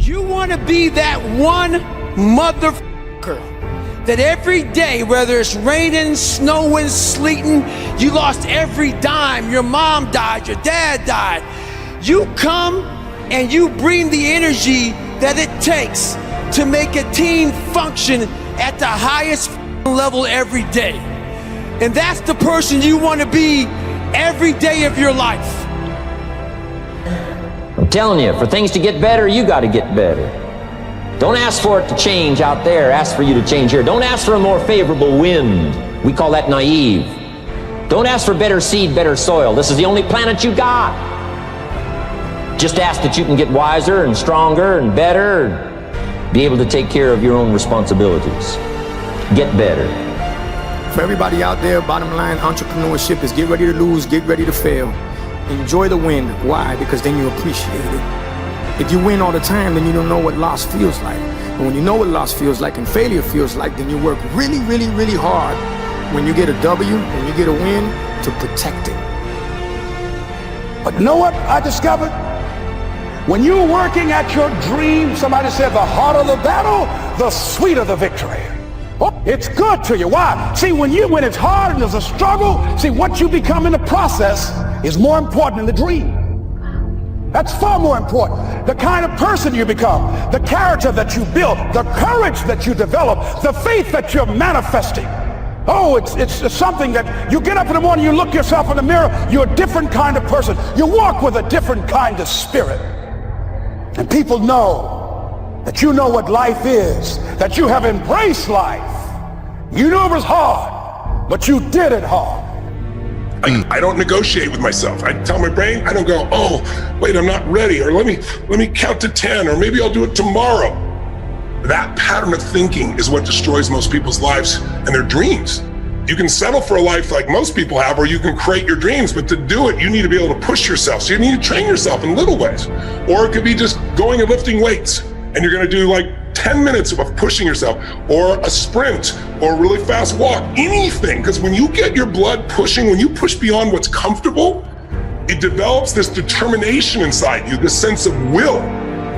You want to be that one motherfucker that every day, whether it's raining, snowing, sleeting, you lost every dime, your mom died, your dad died. You come and you bring the energy that it takes to make a team function at the highest level every day. And that's the person you want to be every day of your life. I'm telling you, for things to get better, you got to get better. Don't ask for it to change out there, ask for you to change here. Don't ask for a more favorable wind. We call that naive. Don't ask for better seed, better soil. This is the only planet you got. Just ask that you can get wiser and stronger and better and be able to take care of your own responsibilities. Get better. For everybody out there, bottom line, entrepreneurship is get ready to lose, get ready to fail. Enjoy the win. Why? Because then you appreciate it. If you win all the time, then you don't know what loss feels like. And when you know what loss feels like and failure feels like, then you work really, really, really hard when you get a W, when you get a win, to protect it. But you know what I discovered? When you're working at your dream, somebody said the harder the battle, the sweeter the victory. Oh, it's good to you. Why? See, when it's hard and there's a struggle, see, what you become in the process is more important than the dream. That's far more important. The kind of person you become, the character that you build, the courage that you develop, the faith that you're manifesting. Oh, it's something that you get up in the morning, you look yourself in the mirror, you're a different kind of person. You walk with a different kind of spirit. And people know that you know what life is, that you have embraced life. You knew it was hard, but you did it hard. I don't negotiate with myself. I tell my brain, I don't go, oh, wait, I'm not ready, or let me count to 10, or maybe I'll do it tomorrow. That pattern of thinking is what destroys most people's lives and their dreams. You can settle for a life like most people have, or you can create your dreams, but to do it, you need to be able to push yourself. So you need to train yourself in little ways. Or it could be just going and lifting weights, and you're gonna do like 10 minutes of pushing yourself, or a sprint, or a really fast walk, anything. Because when you get your blood pushing, when you push beyond what's comfortable, it develops this determination inside you, this sense of will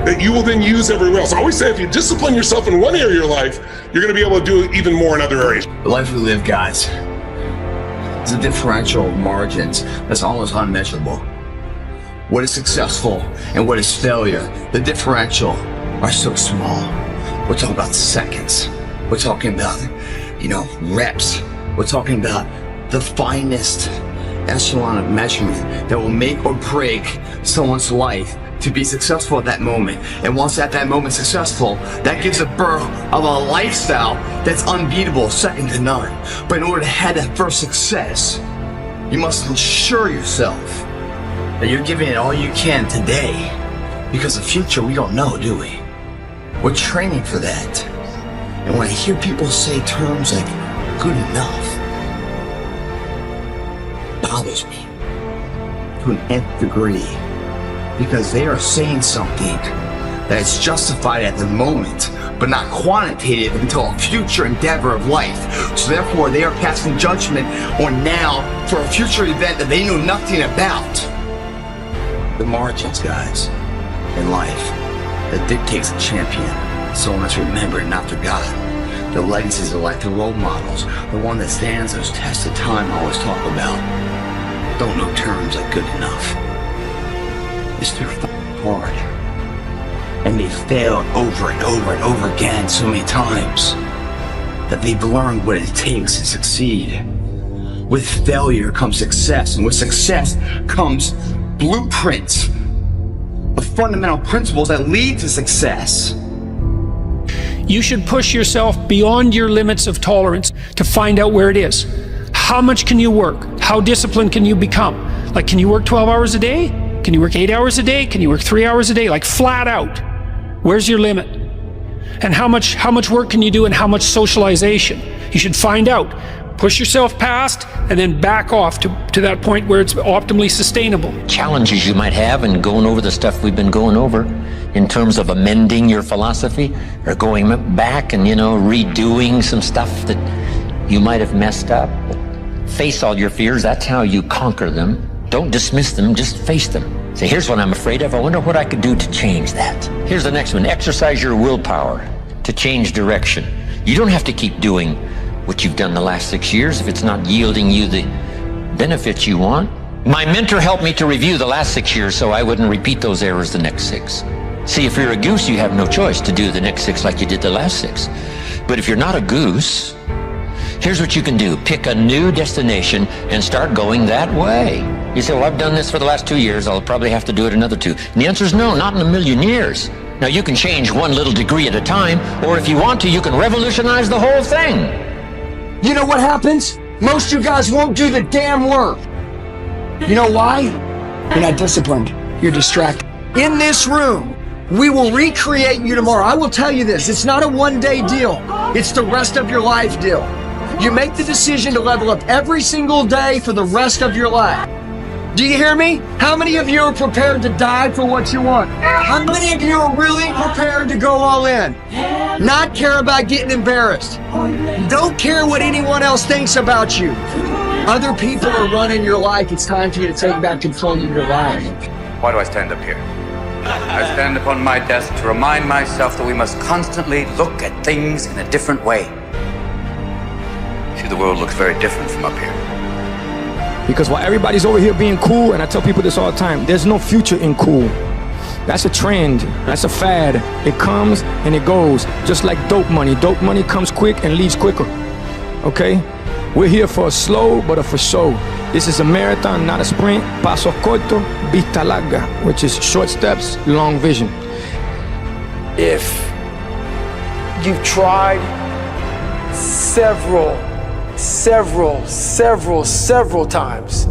that you will then use everywhere else. I always say, if you discipline yourself in one area of your life, you're gonna be able to do it even more in other areas. The life we live, guys, is a differential of margins that's almost unmeasurable. What is successful and what is failure, the differential are so small. We're talking about seconds. We're talking about, reps. We're talking about the finest echelon of measurement that will make or break someone's life to be successful at that moment. And once at that moment successful, that gives a birth of a lifestyle that's unbeatable, second to none. But in order to have that first success, you must ensure yourself that you're giving it all you can today, because the future we don't know, do we? We're training for that. And when I hear people say terms like good enough, it bothers me to an nth degree, because they are saying something that is justified at the moment, but not quantitative until a future endeavor of life. So therefore, they are passing judgment on now for a future event that they know nothing about. The margins, guys, in life, that dictates a champion. Someone that's remembered, not forgotten. The legacies of life, the role models, the one that stands those tests of time I always talk about. Don't know terms like good enough. It's too hard. And they failed over and over and over again so many times that they've learned what it takes to succeed. With failure comes success, and with success comes blueprints of fundamental principles that lead to success. You should push yourself beyond your limits of tolerance to find out where it is. How much can you work? How disciplined can you become? Like, can you work 12 hours a day? Can you work 8 hours a day? Can you work 3 hours a day? Like, flat out. Where's your limit? And how much work can you do, and how much socialization? You should find out. Push yourself past and then back off to that point where it's optimally sustainable. Challenges you might have in going over the stuff we've been going over in terms of amending your philosophy, or going back and, redoing some stuff that you might have messed up. Face all your fears. That's how you conquer them. Don't dismiss them, just face them. So here's what I'm afraid of. I wonder what I could do to change that. Here's the next one. Exercise your willpower to change direction. You don't have to keep doing what you've done the last 6 years if it's not yielding you the benefits you want. My mentor helped me to review the last 6 years so I wouldn't repeat those errors the next 6. See, if you're a goose, you have no choice to do the next 6 like you did the last 6. But if you're not a goose, here's what you can do. Pick a new destination and start going that way. You say, well, I've done this for the last 2 years. I'll probably have to do it another 2. And the answer is no, not in a million years. Now, you can change 1 little degree at a time, or if you want to, you can revolutionize the whole thing. You know what happens? Most of you guys won't do the damn work. You know why? You're not disciplined. You're distracted. In this room, we will recreate you tomorrow. I will tell you this, it's not a one-day deal. It's the rest of your life deal. You make the decision to level up every single day for the rest of your life. Do you hear me? How many of you are prepared to die for what you want? How many of you are really prepared to go all in? Not care about getting embarrassed. Don't care what anyone else thinks about you. Other people are running your life. It's time for you to take back control of your life. Why do I stand up here? I stand upon my desk to remind myself that we must constantly look at things in a different way. See, the world looks very different from up here. Because while everybody's over here being cool, and I tell people this all the time, there's no future in cool. That's a trend. That's a fad. It comes and it goes. Just like dope money. Dope money comes quick and leaves quicker. Okay? We're here for a slow, but a for show. This is a marathon, not a sprint. Paso corto, vista larga, which is short steps, long vision. If you've tried several times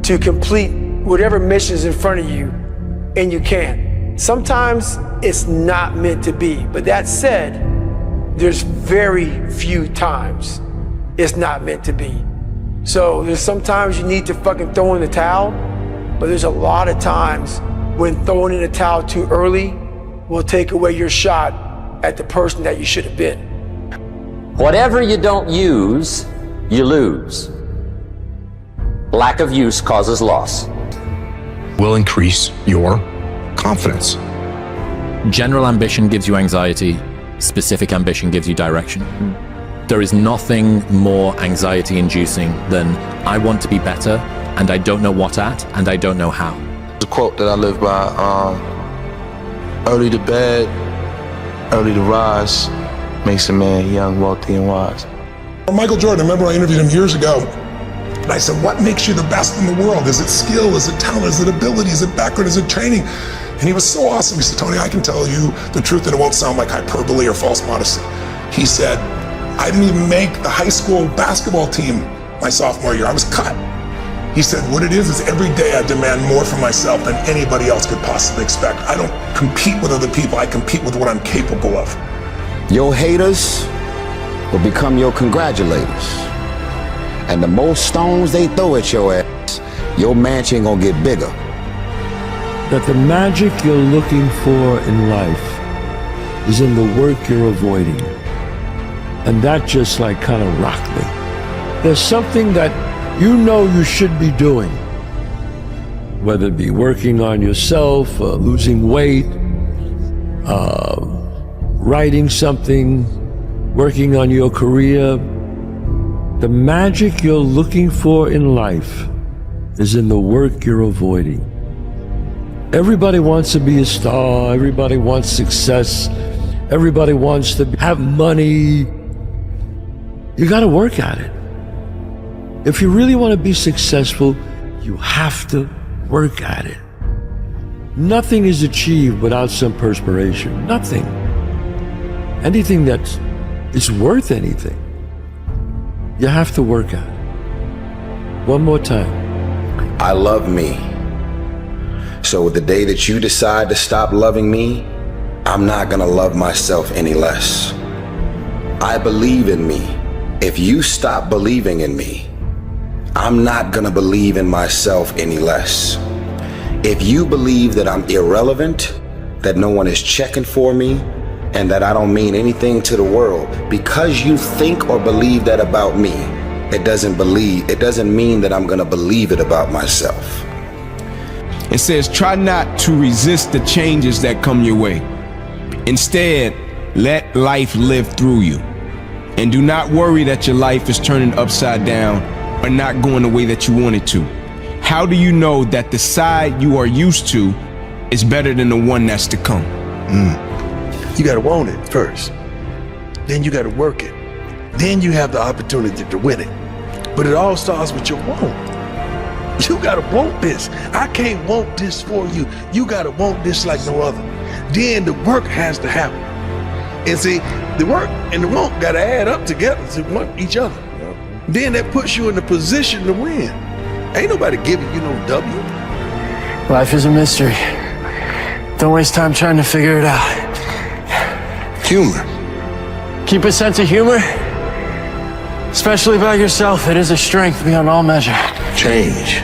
to complete whatever mission is in front of you, and you can't. Sometimes it's not meant to be. But that said, there's very few times it's not meant to be. So there's sometimes you need to fucking throw in the towel, but there's a lot of times when throwing in the towel too early will take away your shot at the person that you should have been. Whatever you don't use, you lose. Lack of use causes loss. Will increase your confidence. General ambition gives you anxiety. Specific ambition gives you direction. There is nothing more anxiety inducing than I want to be better and I don't know what at and I don't know how. The quote that I live by, early to bed, early to rise, makes a man young, wealthy, and wise. Michael Jordan, I remember I interviewed him years ago, and I said, what makes you the best in the world? Is it skill? Is it talent? Is it ability? Is it background? Is it training? And he was so awesome. He said, Tony, I can tell you the truth and it won't sound like hyperbole or false modesty. He said, I didn't even make the high school basketball team my sophomore year. I was cut. He said, what it is every day I demand more from myself than anybody else could possibly expect. I don't compete with other people. I compete with what I'm capable of. Your haters will become your congratulators. And the more stones they throw at your ass, your mansion gonna get bigger. That the magic you're looking for in life is in the work you're avoiding. And that just like kind of rocked me. There's something that you know you should be doing, whether it be working on yourself, losing weight, writing something, working on your career. The magic you're looking for in life is in the work you're avoiding. Everybody wants to be a star, everybody wants success, everybody wants to have money. You gotta work at it. If you really want to be successful, you have to work at it. Nothing is achieved without some perspiration. Nothing. Anything that is worth anything, you have to work at it. One more time. I love me. So the day that you decide to stop loving me, I'm not gonna love myself any less. I believe in me. If you stop believing in me, I'm not gonna believe in myself any less. If you believe that I'm irrelevant, that no one is checking for me, and that I don't mean anything to the world, because you think or believe that about me, it doesn't mean that I'm gonna believe it about myself. and says, try not to resist the changes that come your way. Instead, let life live through you. And do not worry that your life is turning upside down or not going the way that you want it to. How do you know that the side you are used to is better than the one that's to come? You gotta want it first. Then you gotta work it. Then you have the opportunity to win it. But it all starts with your want. You gotta want this. I can't want this for you. You gotta want this like no other. Then the work has to happen. And see, the work and the want gotta add up together to want each other. Then that puts you in the position to win. Ain't nobody giving you no W. Life is a mystery. Don't waste time trying to figure it out. Humor. Keep a sense of humor, especially about yourself. It is a strength beyond all measure. Change.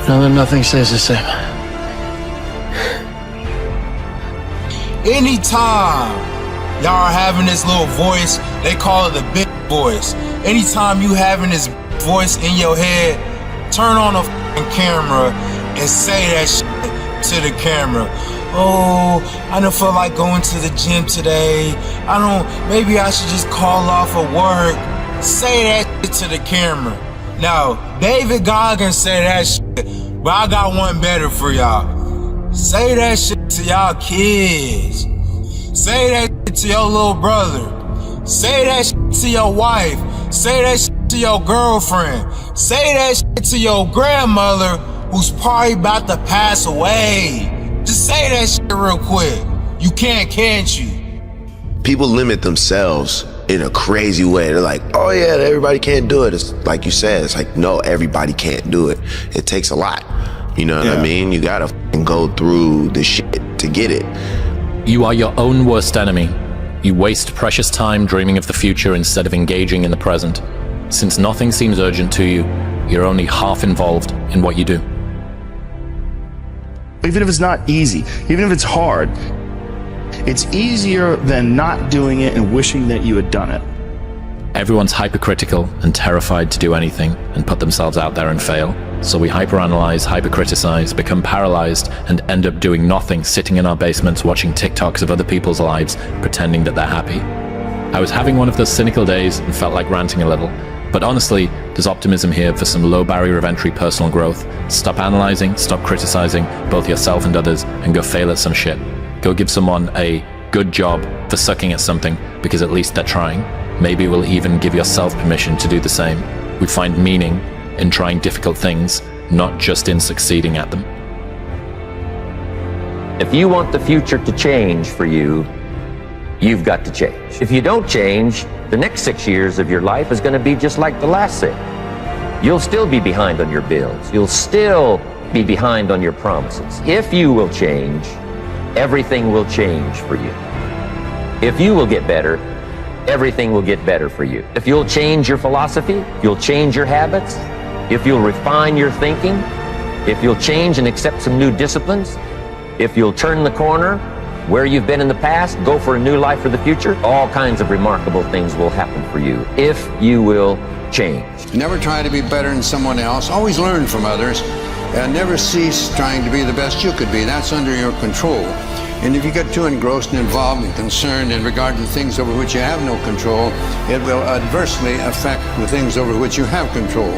Know that nothing stays the same. Anytime y'all are having this little voice, they call it the big voice. Anytime you having this voice in your head, turn on a camera and say that shit to the camera. Oh, I don't feel like going to the gym today. Maybe I should just call off of work. Say that shit to the camera. Now, David Goggins said that shit, but I got one better for y'all. Say that shit to y'all kids. Say that shit to your little brother. Say that shit to your wife. Say that shit to your girlfriend. Say that shit to your grandmother who's probably about to pass away. Just say that shit real quick. You can't you? People limit themselves in a crazy way. They're like, oh yeah, everybody can't do it. It's like you said, it's like, no, everybody can't do it. It takes a lot. You know what I mean? You gotta go through the shit to get it. You are your own worst enemy. You waste precious time dreaming of the future instead of engaging in the present. Since nothing seems urgent to you, you're only half involved in what you do. Even if it's not easy, even if it's hard, it's easier than not doing it and wishing that you had done it. Everyone's hypercritical and terrified to do anything and put themselves out there and fail. So we hyperanalyze, hypercriticize, become paralyzed, and end up doing nothing, sitting in our basements watching TikToks of other people's lives, pretending that they're happy. I was having one of those cynical days and felt like ranting a little. But honestly, there's optimism here for some low barrier of entry personal growth. Stop analyzing, stop criticizing both yourself and others, and go fail at some shit. Go give someone a good job for sucking at something, because at least they're trying. Maybe we'll even give yourself permission to do the same. We find meaning in trying difficult things, not just in succeeding at them. If you want the future to change for you, you've got to change. If you don't change, the next 6 years of your life is going to be just like the last 6. You'll still be behind on your bills. You'll still be behind on your promises. If you will change, everything will change for you. If you will get better, everything will get better for you. If you'll change your philosophy, you'll change your habits, if you'll refine your thinking, if you'll change and accept some new disciplines, if you'll turn the corner where you've been in the past, go for a new life for the future, all kinds of remarkable things will happen for you if you will change. Never try to be better than someone else. Always learn from others. And never cease trying to be the best you could be. That's under your control. And if you get too engrossed and involved and concerned in regard to things over which you have no control, it will adversely affect the things over which you have control.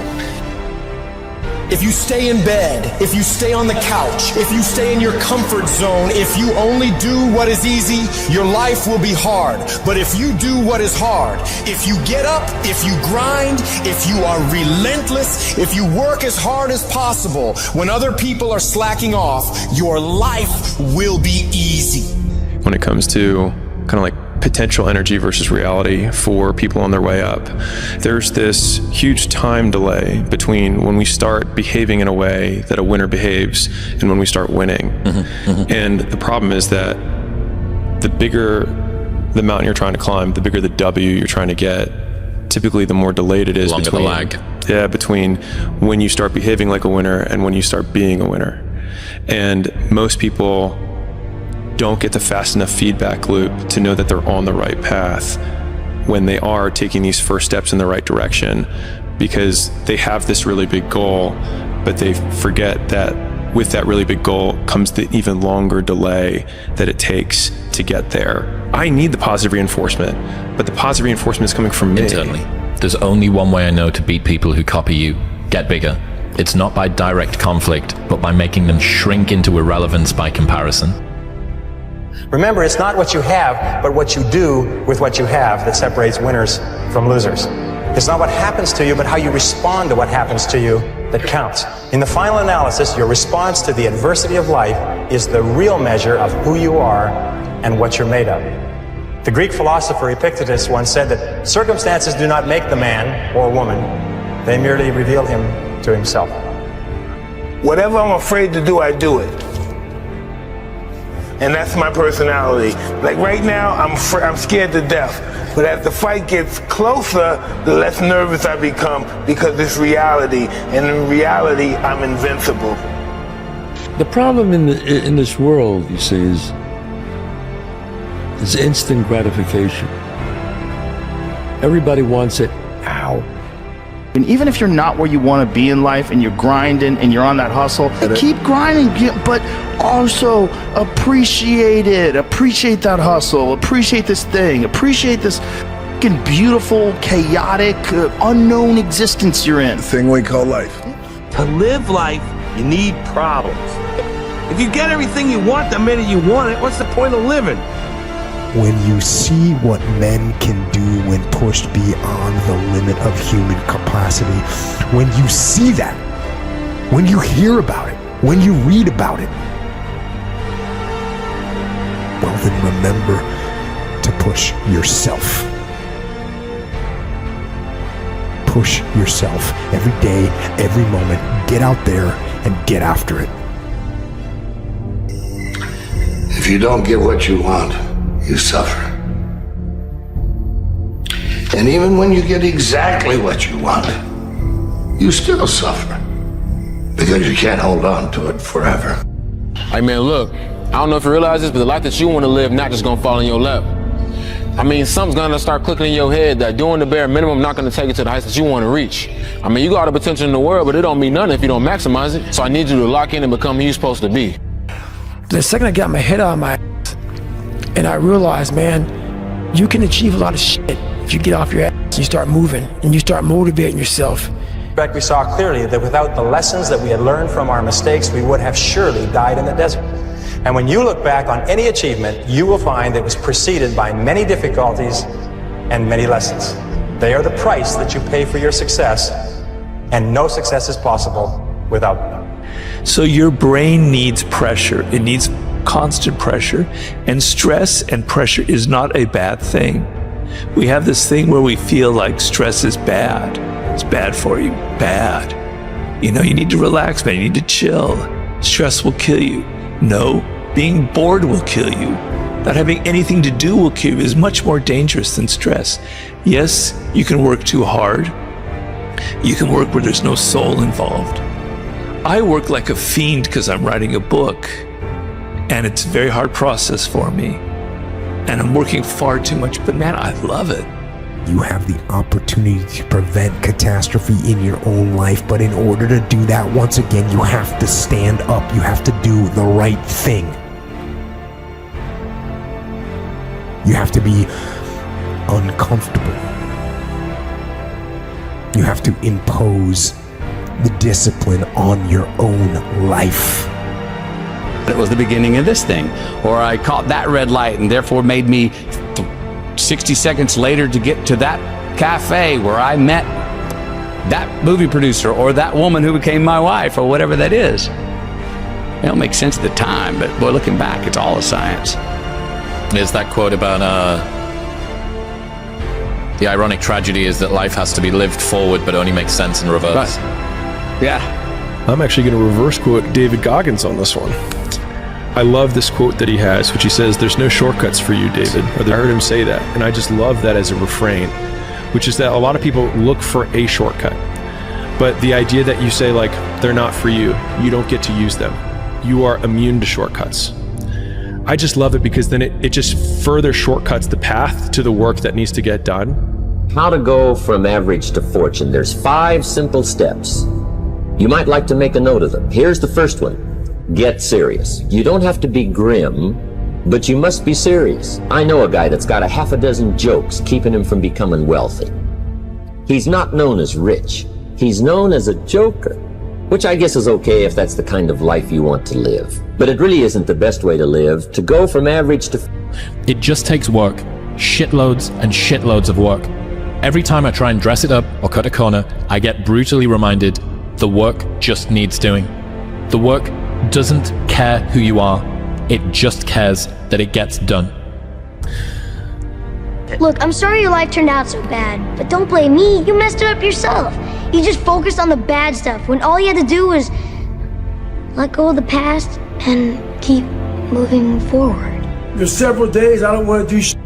If you stay in bed, if you stay on the couch, if you stay in your comfort zone, if you only do what is easy, your life will be hard. But if you do what is hard, if you get up, if you grind, if you are relentless, if you work as hard as possible, when other people are slacking off, your life will be easy. When it comes to kind of like potential energy versus reality for people on their way up, there's this huge time delay between when we start behaving in a way that a winner behaves and when we start winning. And the problem is that the bigger the mountain you're trying to climb, the bigger the W you're trying to get, typically the more delayed it is between when you start behaving like a winner and when you start being a winner. And most people don't get the fast enough feedback loop to know that they're on the right path when they are taking these first steps in the right direction, because they have this really big goal, but they forget that with that really big goal comes the even longer delay that it takes to get there. I need the positive reinforcement, but the positive reinforcement is coming from me. Internally. There's only one way I know to beat people who copy you. Get bigger. It's not by direct conflict, but by making them shrink into irrelevance by comparison. Remember, it's not what you have, but what you do with what you have that separates winners from losers. It's not what happens to you, but how you respond to what happens to you that counts. In the final analysis, your response to the adversity of life is the real measure of who you are and what you're made of. The Greek philosopher Epictetus once said that circumstances do not make the man or woman, they merely reveal him to himself. Whatever I'm afraid to do, I do it. And that's my personality. Like right now, I'm scared to death. But as the fight gets closer, the less nervous I become because it's reality. And in reality, I'm invincible. The problem in this world, you see, is instant gratification. Everybody wants it now. And even if you're not where you want to be in life and you're grinding and you're on that hustle, keep grinding, but also appreciate it. Appreciate that hustle. Appreciate this thing. Appreciate this fucking beautiful, chaotic, unknown existence you're in. The thing we call life. To live life, you need problems. If you get everything you want the minute you want it, what's the point of living? When you see what men can do when pushed beyond the limit of human capacity, when you see that, when you hear about it, when you read about it, well then remember to push yourself. Push yourself every day, every moment. Get out there and get after it. If you don't get what you want, you suffer. And even when you get exactly what you want, you still suffer. Because you can't hold on to it forever. Hey man, look, I don't know if you realize this, but the life that you want to live not just gonna fall in your lap. I mean, something's gonna start clicking in your head that doing the bare minimum not gonna take you to the heights that you want to reach. I mean, you got all the potential in the world, but it don't mean nothing if you don't maximize it. So I need you to lock in and become who you're supposed to be. The second I got my head out of my ass and I realized, man, you can achieve a lot of shit if you get off your ass and you start moving and you start motivating yourself. In fact, we saw clearly that without the lessons that we had learned from our mistakes, we would have surely died in the desert. And when you look back on any achievement, you will find that it was preceded by many difficulties and many lessons. They are the price that you pay for your success, and no success is possible without them. So your brain needs pressure. It needs constant pressure, and stress and pressure is not a bad thing. We have this thing where we feel like stress is bad. It's bad for you. Bad. You know, you need to relax, man. You need to chill. Stress will kill you. No, being bored will kill you. Not having anything to do will kill you. Is much more dangerous than stress. Yes, you can work too hard. You can work where there's no soul involved. I work like a fiend because I'm writing a book, and it's a very hard process for me. And I'm working far too much, but man, I love it. You have the opportunity to prevent catastrophe in your own life, but in order to do that, once again, you have to stand up. You have to do the right thing. You have to be uncomfortable. You have to impose the discipline on your own life. It was the beginning of this thing, or I caught that red light and therefore made me 60 seconds later to get to that cafe where I met that movie producer or that woman who became my wife or whatever that is. It don't make sense at the time, but boy, looking back, it's all a science. There's that quote about the ironic tragedy is that life has to be lived forward but only makes sense in reverse. Right. Yeah. I'm actually going to reverse quote David Goggins on this one. I love this quote that he has, which he says, "There's no shortcuts for you, David." I heard him say that, and I just love that as a refrain, which is that a lot of people look for a shortcut. But the idea that you say, like, they're not for you, you don't get to use them. You are immune to shortcuts. I just love it because then it just further shortcuts the path to the work that needs to get done. how to go from average to fortune. There's 5 simple steps. You might like to make a note of them. Here's the first one. Get serious. You don't have to be grim, but you must be serious. I know a guy that's got a half a dozen jokes keeping him from becoming wealthy. He's not known as rich. He's known as a joker, which I guess is okay if that's the kind of life you want to live. But it really isn't the best way to live, to go from average to... It just takes work. Shitloads and shitloads of work. Every time I try and dress it up or cut a corner, I get brutally reminded the work just needs doing. The work doesn't care who you are. It just cares that it gets done. Look, I'm sorry your life turned out so bad, but don't blame me. You messed it up yourself. You just focused on the bad stuff when all you had to do was let go of the past and keep moving forward. There's several days I don't want to do shit.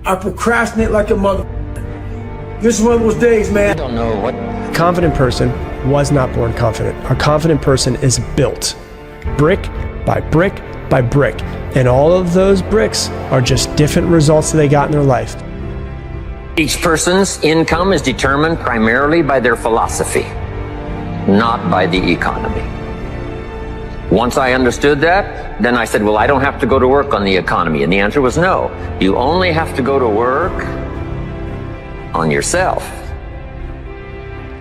I procrastinate like a mother. This is one of those days, man. I don't know what... A confident person was not born confident. A confident person is built brick by brick by brick. And all of those bricks are just different results that they got in their life. Each person's income is determined primarily by their philosophy, not by the economy. Once I understood that, then I said, well, I don't have to go to work on the economy. And the answer was no. You only have to go to work on yourself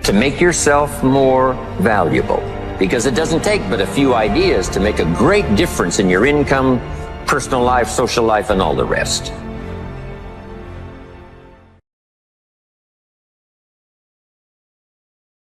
to make yourself more valuable. Because it doesn't take but a few ideas to make a great difference in your income, personal life, social life, and all the rest.